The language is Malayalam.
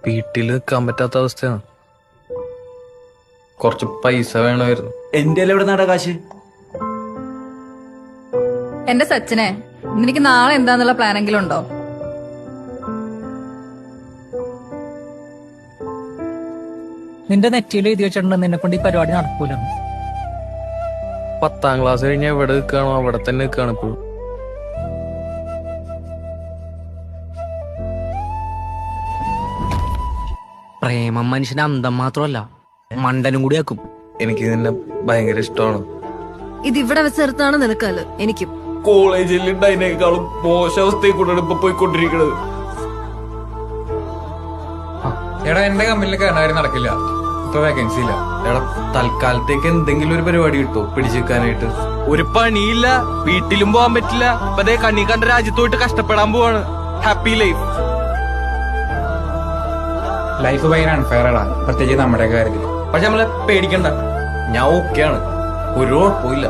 വീട്ടിൽ നിൽക്കാൻ പറ്റാത്ത അവസ്ഥയാണ്. കുറച്ച് പൈസ വേണമായിരുന്നു. എന്റെ എവിടെ നടാ കാശ്? എന്റെ സച്ചിനെ, നിനക്ക് നാളെ എന്താന്നുള്ള പ്ലാനെങ്കിലും ഉണ്ടോ? നിന്റെ നെറ്റിയിൽ എഴുതി വെച്ചിട്ടുണ്ട് നിന്നെ കൊണ്ട് ഈ പരിപാടി നടക്കൂല. 10ാം ക്ലാസ് കഴിഞ്ഞ് എവിടെ നിൽക്കുകയാണോ അവിടെ തന്നെ നിൽക്കുകയാണ് ഇപ്പോഴും. പ്രേമം മനുഷ്യന്റെ അന്തം മാത്രമല്ല മണ്ടനും കൂടി ആക്കും. എനിക്ക് നിന്നെ ഭയങ്കര ഇഷ്ടമാണ്. ഇത് ഇവിടെ വെച്ചെടുത്താണ് നിനക്കല്ല എനിക്കും. കോളേജിൽ ഉണ്ടായതിനേക്കാളും മോശം അവസ്ഥയിൽ കൂടെ ഇപ്പൊ പോയിക്കൊണ്ടിരിക്കണത്. എടാ എന്റെ കമ്പനിയിൽ കയറാൻ നടക്കില്ല, ഇപ്പൊ വേക്കൻസി ഇല്ല. എടാ തൽക്കാലത്തേക്ക് എന്തെങ്കിലും ഒരു പരിപാടി കിട്ടുമോ പിടിച്ചെടുക്കാനായിട്ട്? ഒരു പണിയില്ല, വീട്ടിലും പോകാൻ പറ്റില്ല. ഇപ്പൊ അതേ കണ്ണി കണ്ട രാജ്യത്തോട്ട് കഷ്ടപ്പെടാൻ പോവാണ്. Happy life. ലൈഫ് ഭയങ്കര അൺഫെയർ ആടാ, പ്രത്യേകിച്ച് നമ്മുടെ കാര്യത്തിൽ. പക്ഷെ നമ്മളെ പേടിക്കണ്ട, ഞാൻ ഓക്കെയാണ്, ഒരു കുഴപ്പമില്ല.